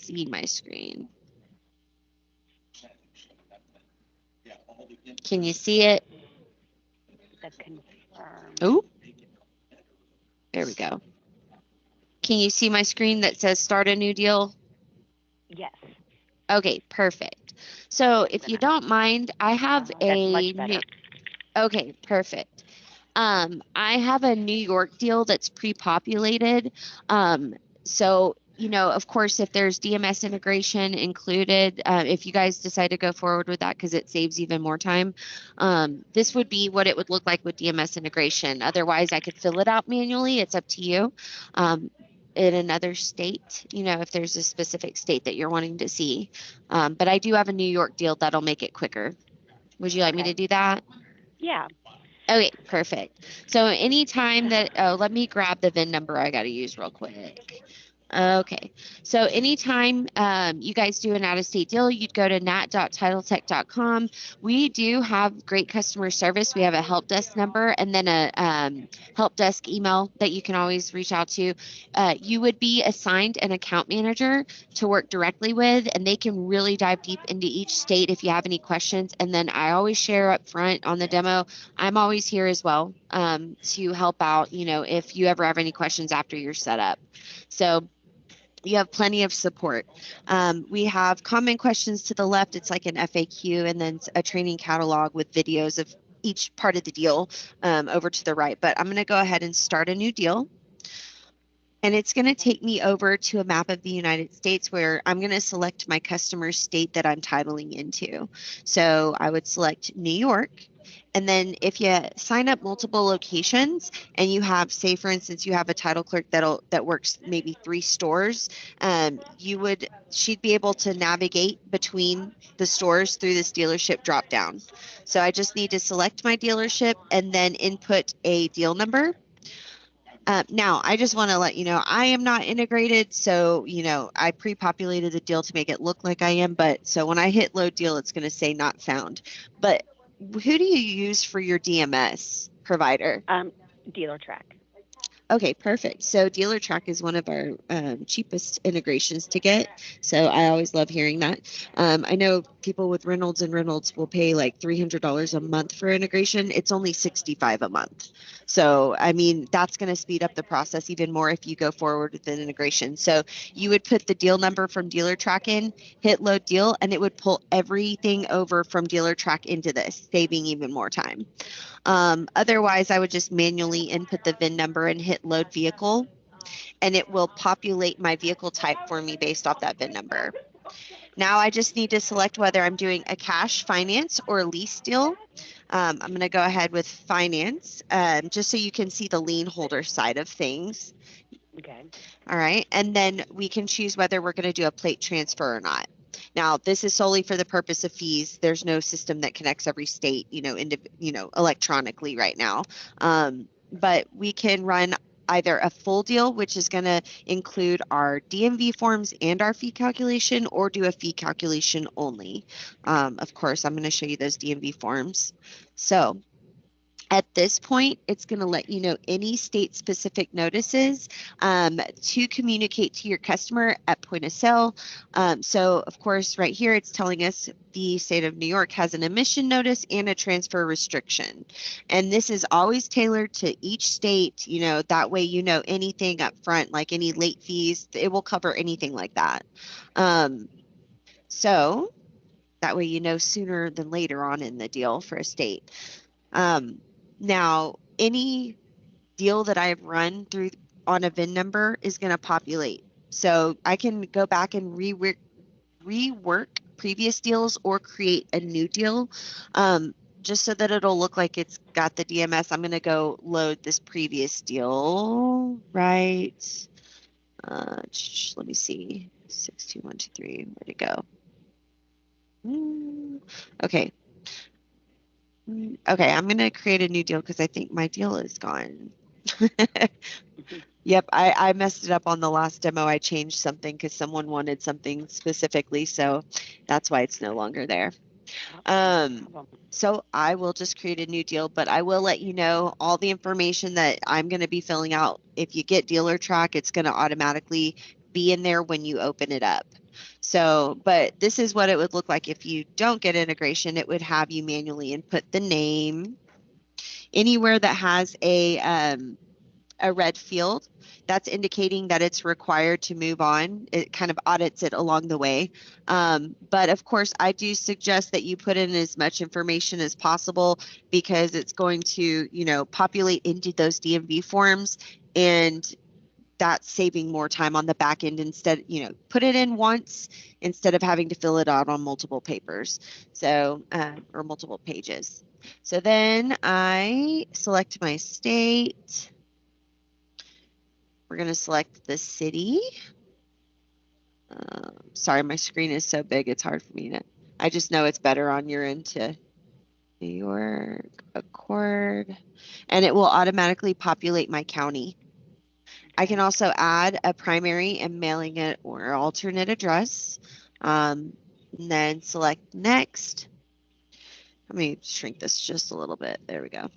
see my screen. Can you see it? The confirm. Oh, there we go. Can you see my screen that says start a new deal? Yes, Okay, perfect. So I'm if you gonna. don't mind, I have That's a much new, better. okay, perfect. I have a New York deal that's pre-populated. So, of course, if there's DMS integration included, if you guys decide to go forward with that because it saves even more time, this would be what it would look like with DMS integration. Otherwise, I could fill it out manually. It's up to you. In another state, if there's a specific state that you're wanting to see. But I do have a New York deal that'll make it quicker. Would you like me to Okay. do that? Yeah. Okay, perfect. So anytime that, oh, let me grab the VIN number I got to use real quick. Okay, so anytime you guys do an out-of-state deal, you'd go to nat.titletech.com. We do have great customer service. We have a help desk number and then a help desk email that you can always reach out to. You would be assigned an account manager to work directly with, and they can really dive deep into each state if you have any questions. And then I always share up front on the demo. I'm always here as well to help out, if you ever have any questions after you're set up. So you have plenty of support. We have common questions to the left. It's like an FAQ, and then a training catalog with videos of each part of the deal over to the right. But I'm going to go ahead and start a new deal. And it's going to take me over to a map of the United States where I'm going to select my customer state that I'm titling into. So I would select New York. And then if you sign up multiple locations and you have, say, for instance, you have a title clerk that works maybe 3 stores, she'd be able to navigate between the stores through this dealership drop down. So I just need to select my dealership and then input a deal number. Now, I just want to let you know, I am not integrated. So, I pre-populated the deal to make it look like I am. But so when I hit load deal, it's going to say not found. But who do you use for your DMS provider? Um, Dealer track. Okay, perfect. So Dealer Track is one of our cheapest integrations to get. So I always love hearing that. I know people with Reynolds and Reynolds will pay like $300 a month for integration. It's only 65 a month. So, I mean, that's going to speed up the process even more if you go forward with an integration. So you would put the deal number from Dealer Track in, hit load deal, and it would pull everything over from Dealer Track into this, saving even more time. Otherwise, I would just manually input the VIN number and hit load vehicle, and it will populate my vehicle type for me based off that VIN number. Now I just need to select whether I'm doing a cash, finance, or lease deal. I'm going to go ahead with finance, just so you can see the lien holder side of things. Okay. All right. And then we can choose whether we're going to do a plate transfer or not. Now, this is solely for the purpose of fees. There's no system that connects every state, electronically right now. But we can run either a full deal, which is going to include our DMV forms and our fee calculation, or do a fee calculation only. Of course, I'm going to show you those DMV forms. So at this point, it's going to let you know any state-specific notices to communicate to your customer at point of sale. So, of course, right here, it's telling us the state of New York has an emission notice and a transfer restriction. And this is always tailored to each state, that way anything up front, like any late fees, it will cover anything like that. So that way sooner than later on in the deal for a state. Um, Now, any deal that I've run through on a VIN number is going to populate. So I can go back and rework previous deals or create a new deal, just so that it'll look like it's got the DMS. I'm going to go load this previous deal, right? Let me see. 62123, where'd it go? Okay. Okay, I'm going to create a new deal because I think my deal is gone. Yep, I messed it up on the last demo. I changed something because someone wanted something specifically, so that's why it's no longer there. Oh, no Um, problem. so I will just create a new deal, but I will let you know all the information that I'm going to be filling out. If you get dealer track, it's going to automatically be in there when you open it up. So, but this is what it would look like if you don't get integration. It would have you manually input the name. Anywhere that has a red field, that's indicating that it's required to move on. It kind of audits it along the way. But of course, I do suggest that you put in as much information as possible because it's going to, populate into those DMV forms, and that's saving more time on the back end. Instead, put it in once instead of having to fill it out on multiple papers. So, or multiple pages. So then I select my state. We're going to select the city. Sorry, my screen is so big, it's hard for me to, I just know it's better on your end to New York, Accord, and it will automatically populate my county. I can also add a primary and mailing it or alternate address. And then select next. Let me shrink this just a little bit. There we go.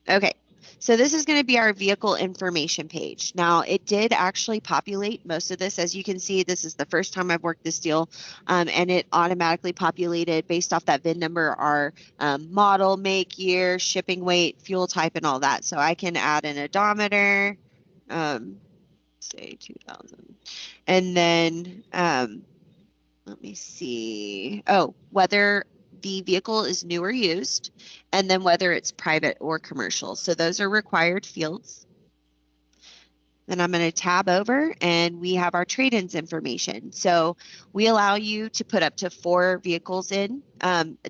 Okay, so this is going to be our vehicle information page. Now, it did actually populate most of this. As you can see, this is the first time I've worked this deal, and it automatically populated based off that VIN number, our model, make, year, shipping weight, fuel type, and all that. So I can add an odometer, say 2000, and then let me see. Oh, whether the vehicle is new or used, and then whether it's private or commercial. So those are required fields. Then I'm going to tab over and we have our trade-ins information. So we allow you to put up to 4 vehicles in.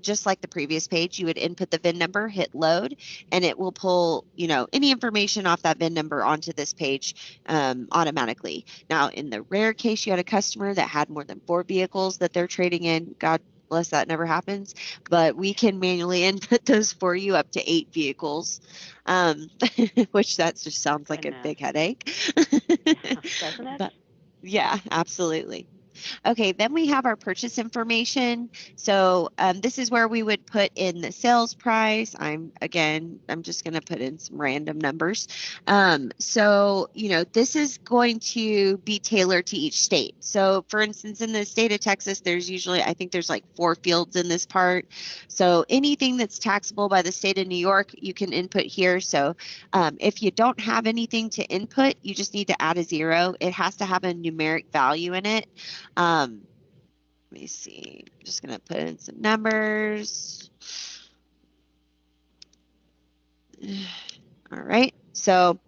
Just like the previous page, you would input the VIN number, hit load, and it will pull, any information off that VIN number onto this page automatically. Now, in the rare case you had a customer that had more than 4 vehicles that they're trading in, God bless, that never happens, but we can manually input those for you up to 8 vehicles, which that just sounds like a big headache. Doesn't it? But yeah, absolutely. Okay, then we have our purchase information. So this is where we would put in the sales price. I'm just going to put in some random numbers. So, this is going to be tailored to each state. So for instance, in the state of Texas, I think there's like 4 fields in this part. So anything that's taxable by the state of New York, you can input here. So if you don't have anything to input, you just need to add a 0. It has to have a numeric value in it. Let me see. I'm just going to put in some numbers. All right. So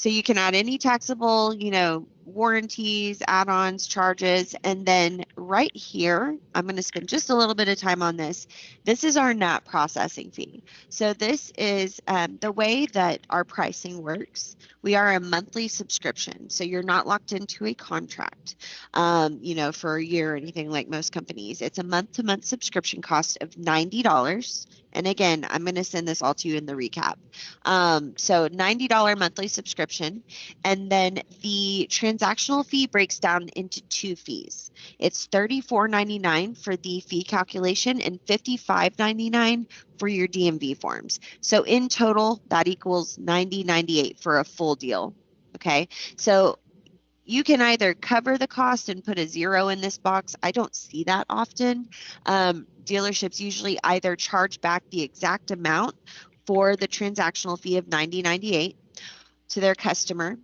you can add any taxable, warranties, add-ons, charges, and then right here, I'm going to spend just a little bit of time on this. This is our NAT processing fee. So this is the way that our pricing works. We are a monthly subscription, so you're not locked into a contract, for a year or anything like most companies. It's a month-to-month subscription cost of $90. And again, I'm going to send this all to you in the recap. So $90 monthly subscription. And then the transactional fee breaks down into 2 fees. It's $34.99 for the fee calculation and $55.99 for your DMV forms. So in total, that equals $90.98 for a full deal. Okay. So you can either cover the cost and put a 0 in this box. I don't see that often. Dealerships usually either charge back the exact amount for the transactional fee of $90.98 to their customer.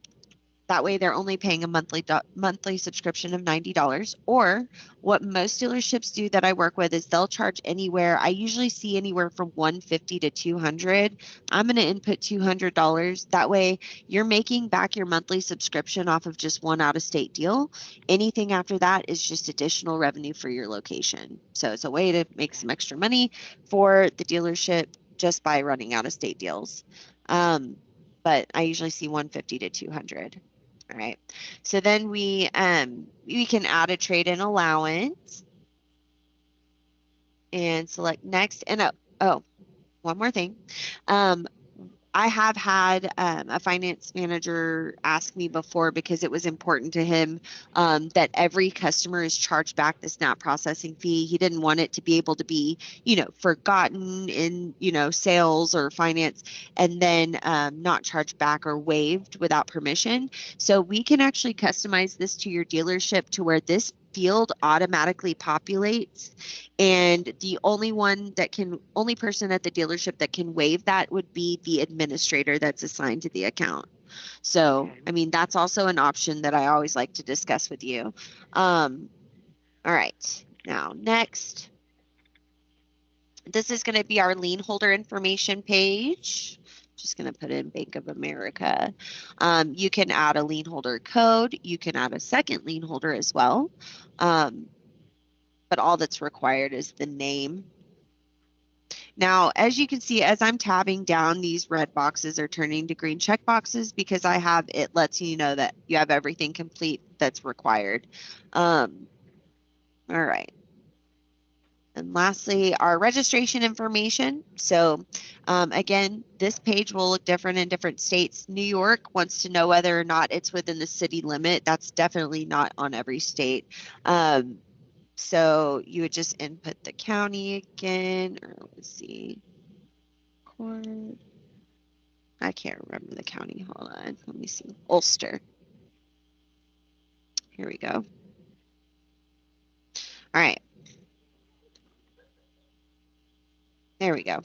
That way they're only paying a monthly subscription of $90. Or what most dealerships do that I work with is they'll charge anywhere. I usually see anywhere from $150 to $200. I'm going to input $200. That way you're making back your monthly subscription off of just one out-of-state deal. Anything after that is just additional revenue for your location. So it's a way to make some extra money for the dealership just by running out-of-state deals. But I usually see 150 to 200. All right. So then we can add a trade-in allowance and select next. And one more thing. I have had a finance manager ask me before, because it was important to him that every customer is charged back the SNAP processing fee. He didn't want it to be able to be, forgotten in, sales or finance and then not charged back or waived without permission. So we can actually customize this to your dealership to where this field automatically populates, and the only person at the dealership that can waive that would be the administrator that's assigned to the account. So, Okay. I mean, that's also an option that I always like to discuss with you. All right. Now, next, this is going to be our lien holder information page. Just going to put in Bank of America. You can add a lien holder code. You can add a second lien holder as well. But all that's required is the name. Now, as you can see, as I'm tabbing down, these red boxes are turning to green check boxes because it lets you know that you have everything complete that's required. All right. And lastly, our registration information. So again, this page will look different in different states. New York wants to know whether or not it's within the city limit. That's definitely not on every state. So you would just input the county again, or let's see, court. I can't remember the county. Hold on. Let me see. Ulster. Here we go. All right. There we go. All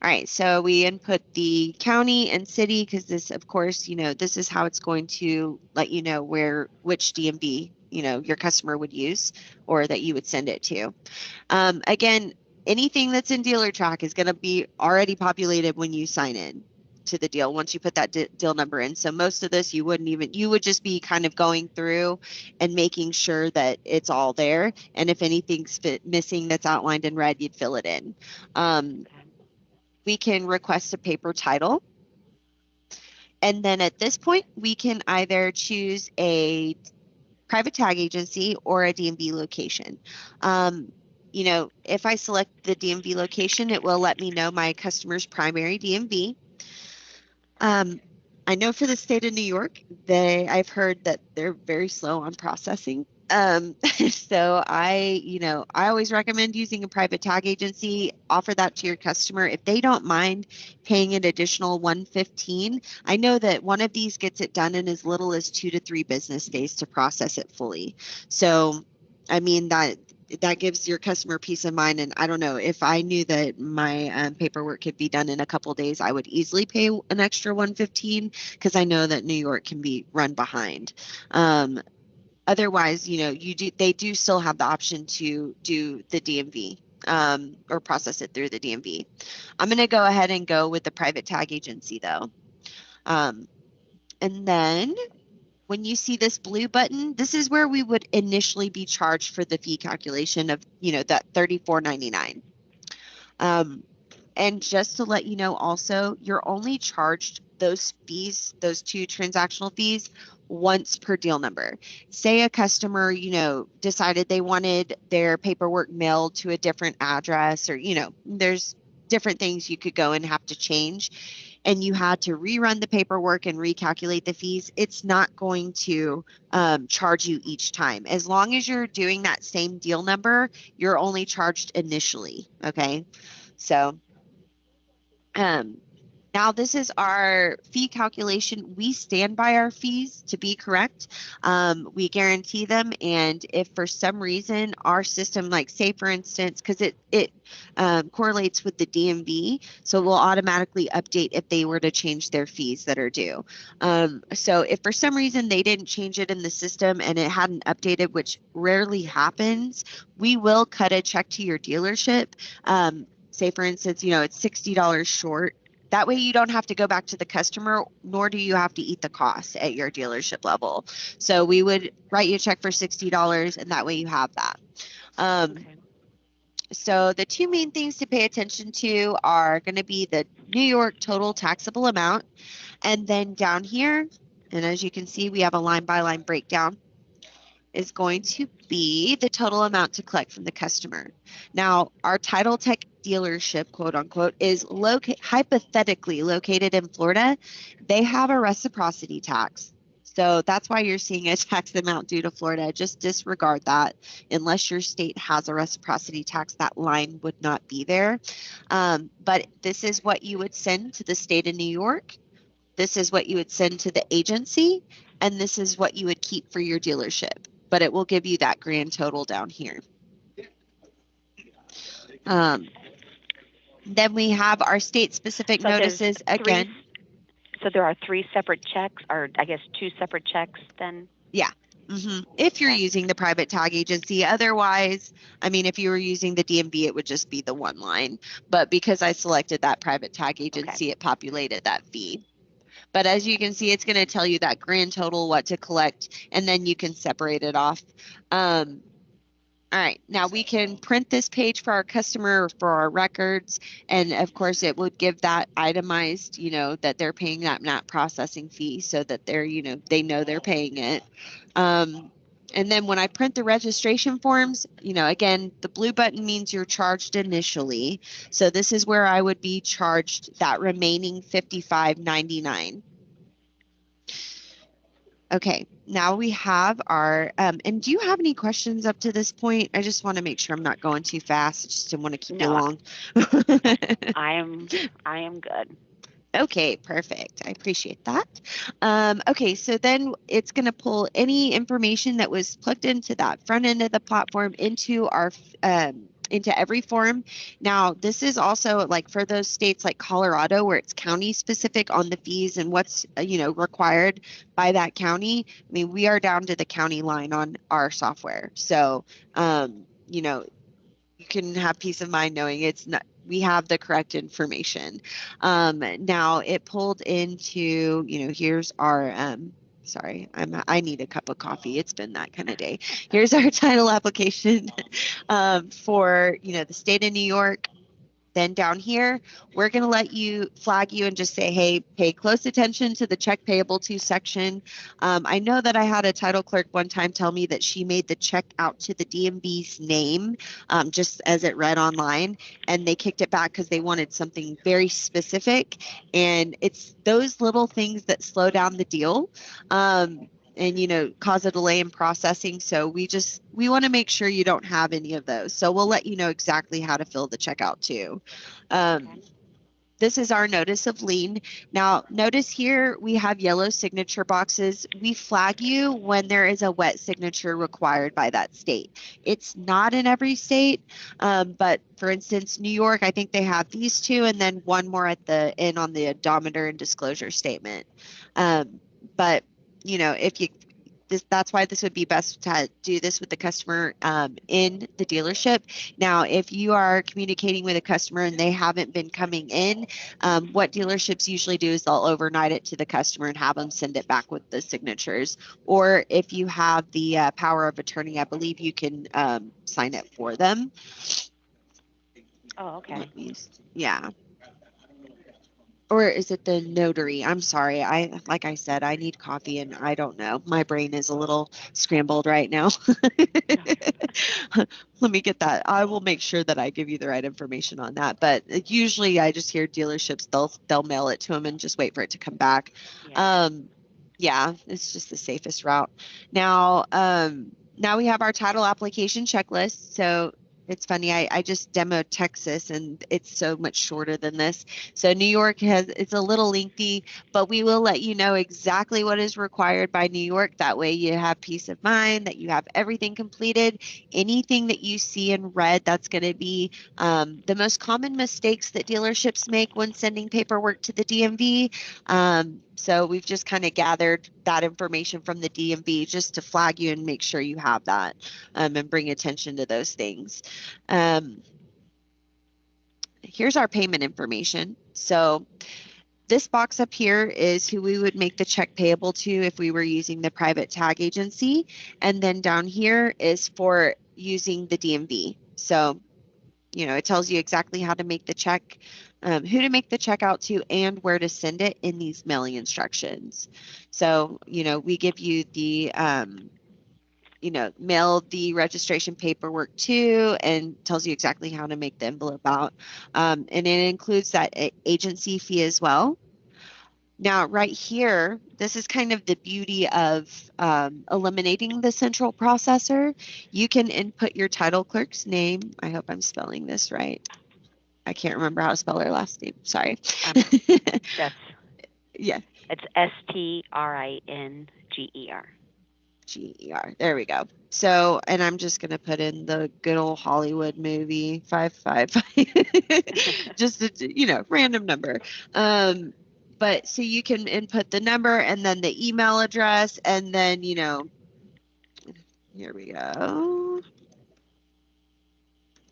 right, so we input the county and city because this, of course, this is how it's going to let you know which DMV, your customer would use or that you would send it to. Again, anything that's in dealer track is going to be already populated when you sign in to the deal once you put that deal number in. So most of this you would just be kind of going through and making sure that it's all there. And if anything's missing that's outlined in red, you'd fill it in. Okay. We can request a paper title. And then at this point, we can either choose a private tag agency or a DMV location. If I select the DMV location, it will let me know my customer's primary DMV. I know for the state of New York, I've heard that they're very slow on processing. So I always recommend using a private tag agency. Offer that to your customer if they don't mind paying an additional $115. I know that one of these gets it done in as little as 2 to 3 business days to process it fully. So, I mean that gives your customer peace of mind. And I don't know, if I knew that my paperwork could be done in a couple days, I would easily pay an extra 115 because I know that New York can be run behind. Otherwise, they do still have the option to do the DMV or process it through the DMV. I'm going to go ahead and go with the private tag agency though. And then when you see this blue button, this is where we would initially be charged for the fee calculation of, that $34.99. And just to let you know also, you're only charged those fees, those 2 transactional fees, once per deal number. Say a customer, decided they wanted their paperwork mailed to a different address, or, there's different things you could go and have to change, and you had to rerun the paperwork and recalculate the fees. It's not going to charge you each time. As long as you're doing that same deal number, you're only charged initially. Okay. So, um, now this is our fee calculation. We stand by our fees to be correct. We guarantee them. And if for some reason our system, like say for instance, because it correlates with the DMV, so we'll automatically update if they were to change their fees that are due. So if for some reason they didn't change it in the system and it hadn't updated, which rarely happens, we will cut a check to your dealership. Say for instance, it's $60 short. That way you don't have to go back to the customer, nor do you have to eat the cost at your dealership level. So we would write you a check for $60, and that way you have that. Okay. So the 2 main things to pay attention to are going to be the New York total taxable amount. And then down here, and as you can see, we have a line by line breakdown, is going to be the total amount to collect from the customer. Now, our Title Tech dealership, quote unquote, is hypothetically located in Florida. They have a reciprocity tax. So that's why you're seeing a tax amount due to Florida. Just disregard that. Unless your state has a reciprocity tax, that line would not be there. But this is what you would send to the state of New York. This is what you would send to the agency. And this is what you would keep for your dealership. but it will give you that grand total down here. Um, then we have our state-specific So there's notices three. again. So there are three separate checks, or I guess two separate checks then. Yeah. If you're Okay. using the private tag agency, otherwise, I mean, if you were using the DMV, it would just be the one line. But because I selected that private tag Okay. agency, it populated that fee. But as you can see, it's going to tell you that grand total, what to collect, and then you can separate it off. Um, all right, now we can print this page for our customer or for our records. And of course, it would give that itemized, that they're paying that NAT processing fee so that they're, they know they're paying it. And then when I print the registration forms, again, the blue button means you're charged initially. So this is where I would be charged that remaining $55.99. Okay, now we have our, and do you have any questions up to this point? I just want to make sure I'm not going too fast. I just didn't want to keep you No, long. nope. I am good. Okay, perfect. I appreciate that. Okay, so then it's going to pull any information that was plugged into that front end of the platform into our into every form. Now, this is also like for those states like Colorado where it's county specific on the fees and what's required by that county. I mean, we are down to the county line on our software. So, you can have peace of mind knowing it's not we have the correct information. Now it pulled into, here's our sorry, I need a cup of coffee. It's been that kind of day. Here's our title application for, the state of New York. Then down here, we're going to let you flag you and just say, hey, pay close attention to the check payable to section. I know that I had a title clerk one time tell me that she made the check out to the DMV's name just as it read online, and they kicked it back because they wanted something very specific. And it's those little things that slow down the deal. And cause a delay in processing. So we want to make sure you don't have any of those. So we'll let you know exactly how to fill the checkout too. Okay. This is our notice of lien. Now, notice here we have yellow signature boxes. We flag you when there is a wet signature required by that state. It's not in every state, but for instance, New York, I think they have these two, and then one more at the end on the odometer and disclosure statement. But if you that's why this would be best to do this with the customer in the dealership. Now, if you are communicating with a customer and they haven't been coming in, what dealerships usually do is they'll overnight it to the customer and have them send it back with the signatures. Or if you have the power of attorney, I believe you can sign it for them. Oh, okay. Yeah. Or is it the notary? I'm sorry. Like I said, I need coffee and I don't know. My brain is a little scrambled right now. Let me get that. I will make sure that I give you the right information on that. But usually I just hear dealerships, they'll mail it to them and just wait for it to come back. Yeah. Um, yeah, it's just the safest route. Now we have our title application checklist. So it's funny, I just demoed Texas and it's so much shorter than this. So New York it's a little lengthy, but we will let you know exactly what is required by New York. That way you have peace of mind that you have everything completed. Anything that you see in red, that's going to be the most common mistakes that dealerships make when sending paperwork to the DMV. So we've just kind of gathered that information from the DMV just to flag you and make sure you have that and bring attention to those things. Um, Here's our payment information. So this box up here is who we would make the check payable to if we were using the private tag agency. And then down here is for using the DMV. So, it tells you exactly how to make the check, who to make the check out to, and where to send it in these mailing instructions. So, we give you the mail the registration paperwork to and tells you exactly how to make the envelope out. And it includes that agency fee as well. Now, right here, this is kind of the beauty of eliminating the central processor. You can input your title clerk's name. I hope I'm spelling this right. I can't remember how to spell her last name. Sorry. That's Yeah. it's Stringger. GER. There we go. So, and I'm just going to put in the good old Hollywood movie 555, just a, random number. Um, but so you can input the number and then the email address, and then, here we go.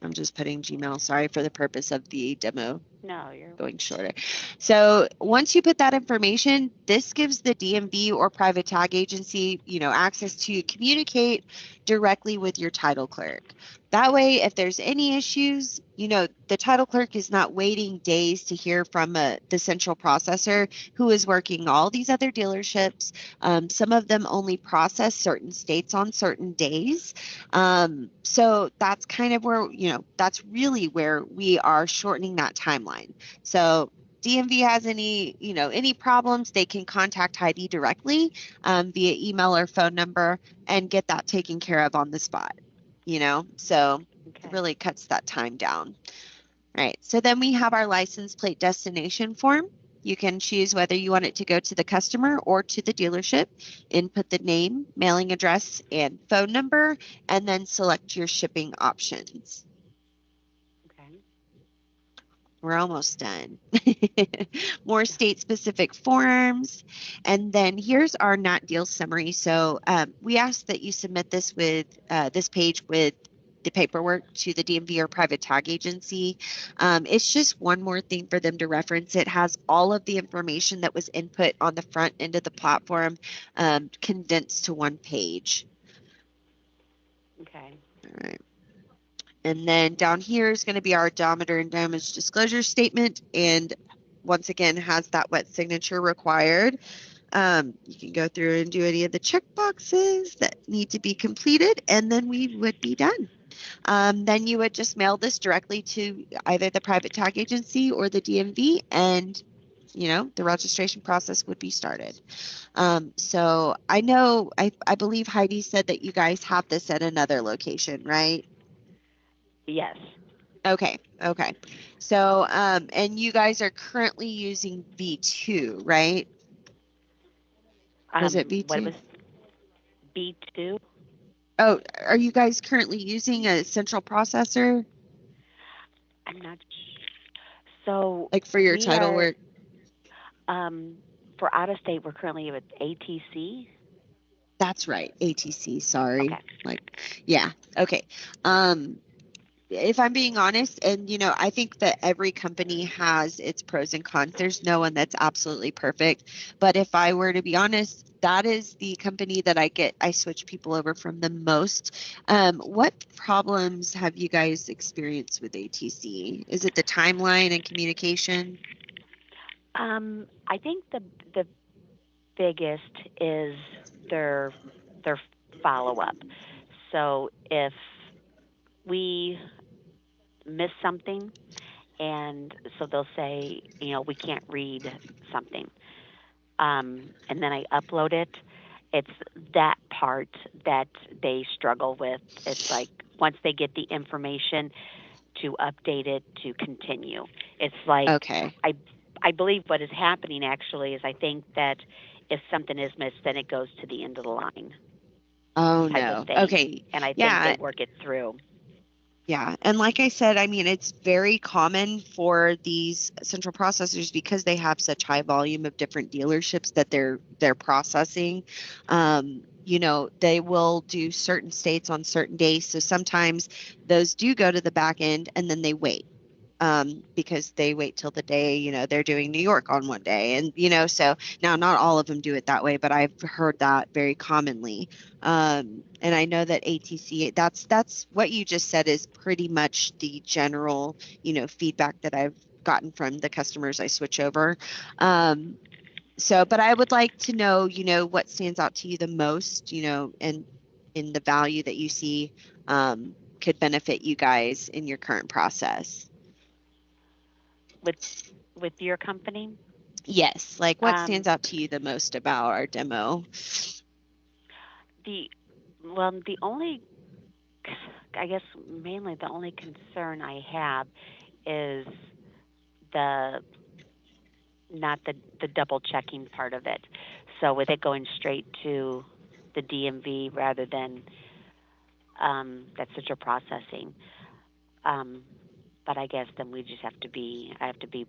I'm just putting Gmail, sorry, for the purpose of the demo No, you're going shorter. So once you put that information, this gives the DMV or private tag agency, access to communicate directly with your title clerk. That way, if there's any issues, the title clerk is not waiting days to hear from the central processor who is working all these other dealerships. Some of them only process certain states on certain days. So that's kind of where, that's really where we are shortening that timeline. So DMV has any problems, they can contact Heidi directly via email or phone number and get that taken care of on the spot, so it okay. really cuts that time down. Right. So then we have our license plate destination form. You can choose whether you want it to go to the customer or to the dealership. Input the name, mailing address, and phone number, and then select your shipping options. Okay. We're almost done. More state-specific forms. And then here's our not deal summary. So we ask that you submit this with this page with the paperwork to the DMV or private tag agency. It's just one more thing for them to reference. It has all of the information that was input on the front end of the platform condensed to one page. Okay. All right. And then down here is going to be our odometer and damage disclosure statement. And once again, has that wet signature required. You can go through and do any of the check boxes that need to be completed, and then we would be done. Then you would just mail this directly to either the private tag agency or the DMV, and the registration process would be started. So I know, I believe Heidi said that you guys have this at another location, right? Yes. Okay, okay. So, and you guys are currently using V2, right? Was it What V2? was B2? Oh, are you guys currently using a central processor, I'm not. So like for your we title are work? um for out of state. We're currently with ATC. That's right, ATC, sorry. Okay. Like, yeah, okay. Um, if I'm being honest, and I think that every company has its pros and cons. There's no one that's absolutely perfect. But if I were to be honest, that is the company that I switch people over from the most. What problems have you guys experienced with ATC? Is it the timeline and communication? I think the biggest is their their follow up. So if we miss something, and so they'll say, we can't read something, and then I upload it. It's that part that they struggle with. It's like once they get the information to update it to continue. It's like Okay. I I believe what is happening actually is I think that if something is missed, then it goes to the end of the line Oh type of no. thing, Okay. and I think they Yeah. work it through. Yeah. And like I said, I mean, it's very common for these central processors because they have such high volume of different dealerships that they're processing. They will do certain states on certain days. So sometimes those do go to the back end and then they wait because they wait till the day, they're doing New York on one day. And, so now not all of them do it that way, but I've heard that very commonly. And I know that ATC, that's what you just said is pretty much the general, feedback that I've gotten from the customers I switch over. So, but I would like to know, what stands out to you the most, and in the value that you see could benefit you guys in your current process. with your company. Yes, like what stands Um, out to you the most about our demo? the well, the only, I guess mainly the only concern I have is the not the double checking part of it. So with it going straight to the DMV rather than that central processing. Um, but I guess then we just have to be I have to be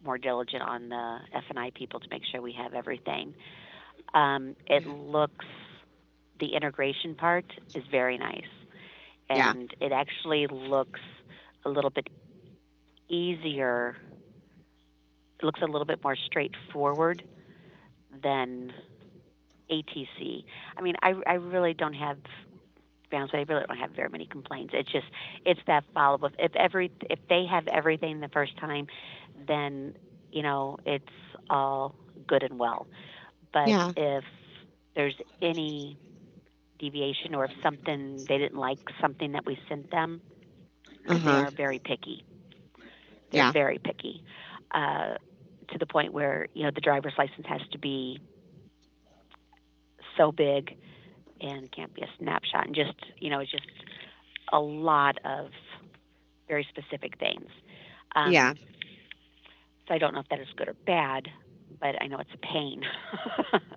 more diligent on the F&I people to make sure we have everything. It looks the integration part is very nice, Yeah. and it actually looks a little bit easier. It looks a little bit more straightforward than ATC. I mean, I really don't have, to be honest with you, I really don't have very many complaints. It's just it's that follow up. If they have everything the first time, then it's all good and well. But Yeah. if there's any deviation or if something they didn't like something that we sent them, because they Uh-huh. are very picky. They're Yeah. very picky, uh, to the point where the driver's license has to be so big and can't be a snapshot, and just it's just a lot of very specific things. Yeah. Um, so I don't know if that is good or bad, but I know it's a pain.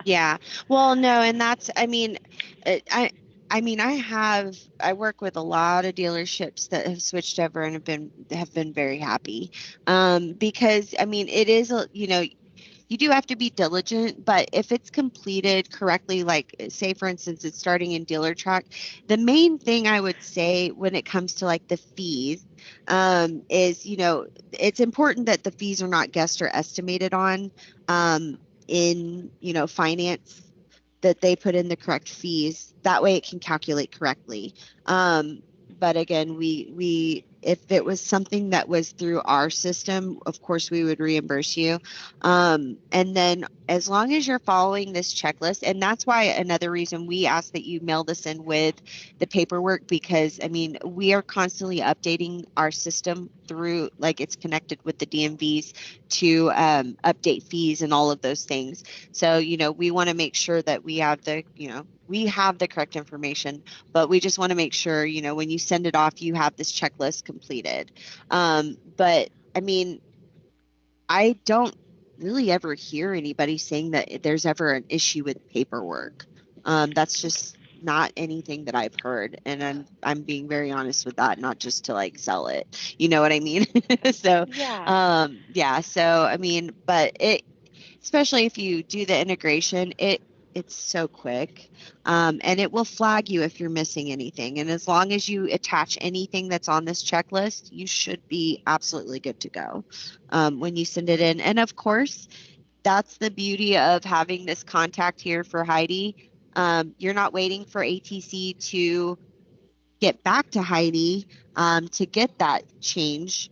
Yeah. Well, no, and that's, I mean, I mean, I work with a lot of dealerships that have switched over and have been very happy. Because I mean, it is, you do have to be diligent, but if it's completed correctly, like say for instance, it's starting in dealer track, the main thing I would say when it comes to like the fees, is, it's important that the fees are not guessed or estimated on, um, in, finance, that they put in the correct fees. That way it can calculate correctly. But again, if it was something that was through our system, of course we would reimburse you. And then as long as you're following this checklist, and that's why another reason we ask that you mail this in with the paperwork, because I mean, we are constantly updating our system through, like, it's connected with the DMVs to update fees and all of those things. So, we want to make sure that we have the correct information, but we just want to make sure, when you send it off, you have this checklist completed. But I mean, I don't really ever hear anybody saying that there's ever an issue with paperwork. That's just not anything that I've heard, and I'm being very honest with that, not just to like sell it. You know what I mean? So, Yeah, yeah. So I mean, but especially if you do the integration, it's so quick, and it will flag you if you're missing anything. And as long as you attach anything that's on this checklist, you should be absolutely good to go, when you send it in. And of course, that's the beauty of having this contact here for Heidi. You're not waiting for ATC to get back to Heidi, to get that change.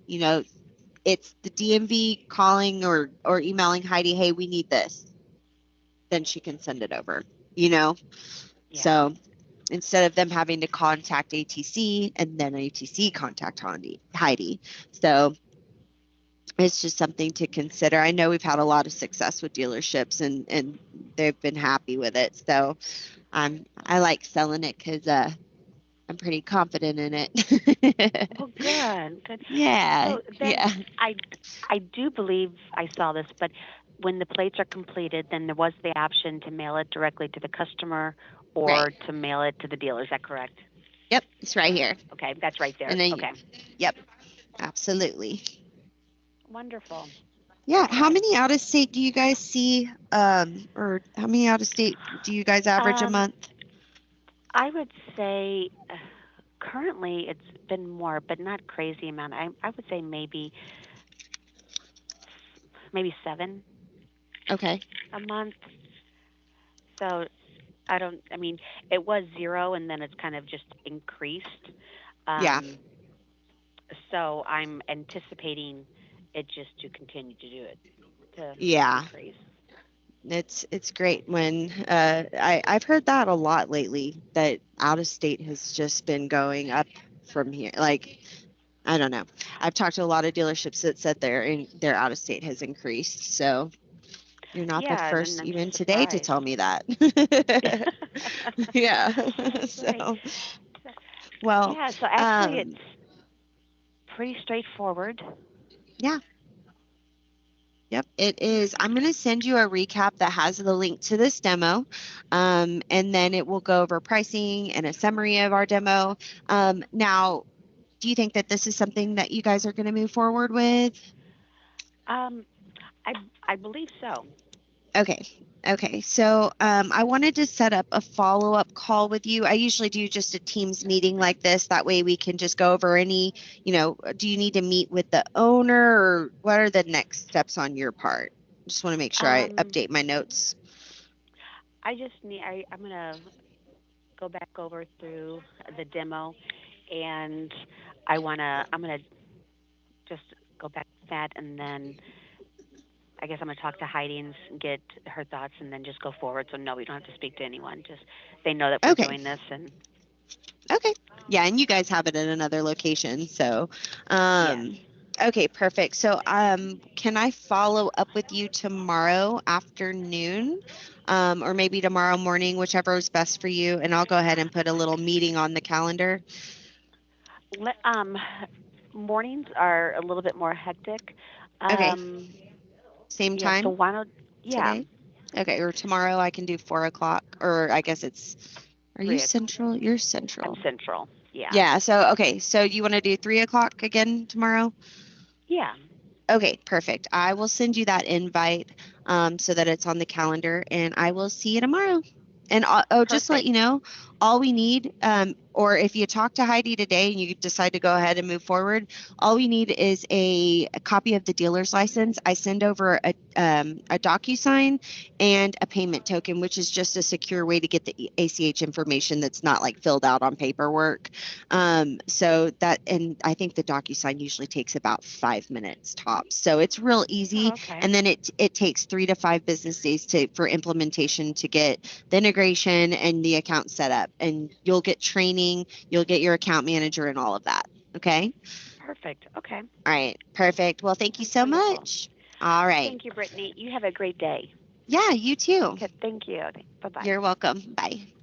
It's the DMV calling or emailing Heidi, hey, we need this. Then she can send it over, you know? yeah, So instead of them having to contact ATC and then ATC contact Heidi. So it's just something to consider. I know we've had a lot of success with dealerships, and they've been happy with it. So I like selling it because I'm pretty confident in it. well, good, good. Yeah, So then yeah, I do believe I saw this, but when the plates are completed, then there was the option to mail it directly to the customer right. or to mail it to the dealer. Is that correct? Yep, it's right here. Okay, that's right there. And then, Okay, yep, absolutely. wonderful. Yeah, how Okay. many out of state do you guys see? Or how many out of state do you guys average a Um, month? I would say currently it's been more, but not crazy amount. I would say maybe 7 Okay. a month. So I don't. I mean, it was 0, and then it's kind of just increased. Yeah. Um, so I'm anticipating it just to continue to do it to Yeah. increase. It's great when I've heard that a lot lately, that out of state has just been going up from here. Like, I don't know. I've talked to a lot of dealerships that said their out of state has increased. So you're not the Yeah, and then first I'm even today to surprised. tell me that. Yeah. Right. So, well, Yeah. So actually, um, it's pretty straightforward. yeah. Yep, it is. I'm going to send you a recap that has the link to this demo, and then it will go over pricing and a summary of our demo. Now, do you think that this is something that you guys are going to move forward with? Um, I I believe so. Okay. Okay. So I wanted to set up a follow-up call with you. I usually do just a Teams meeting like this. That way we can just go over any, do you need to meet with the owner or what are the next steps on your part? Just want to make sure I Um, update my notes. I just need. I'm gonna go back over through the demo, and I'm gonna just go back to that, and then I guess I'm gonna talk to Heidi and get her thoughts, and then just go forward. So no, we don't have to speak to anyone. Just they know that we're Okay. doing this, and Okay. Yeah, and you guys have it at another location. So, yes, okay, perfect. So, can I follow up with you tomorrow afternoon, or maybe tomorrow morning, whichever is best for you, and I'll go ahead and put a little meeting on the calendar. Let, mornings are a little bit more hectic. Okay, Um, same yeah, so time why don't yeah, today. Okay, or tomorrow I can do 4 o'clock, or I guess it's. Are you 3 central? You're I'm central. central. Yeah. Yeah. So okay. So you want to do 3 o'clock again tomorrow? Yeah. Okay, perfect. I will send you that invite so that it's on the calendar, and I will see you tomorrow. And oh, just to let you Perfect. know, all we need, or if you talk to Heidi today and you decide to go ahead and move forward, all we need is a copy of the dealer's license. I send over a DocuSign and a payment token, which is just a secure way to get the ACH information that's not like filled out on paperwork. So that, and I think the DocuSign usually takes about 5 minutes tops. So it's real Oh, easy. okay. And then it takes 3 to 5 business days for implementation to get the integration and the account set up. And you'll get training, you'll get your account manager and all of that. Okay. Perfect. Okay. All right. Perfect. Well, thank you That's so wonderful. much. All right. Thank you, Brittany. You have a great day. Yeah, you too. Okay, thank you. Bye bye. You're welcome. Bye.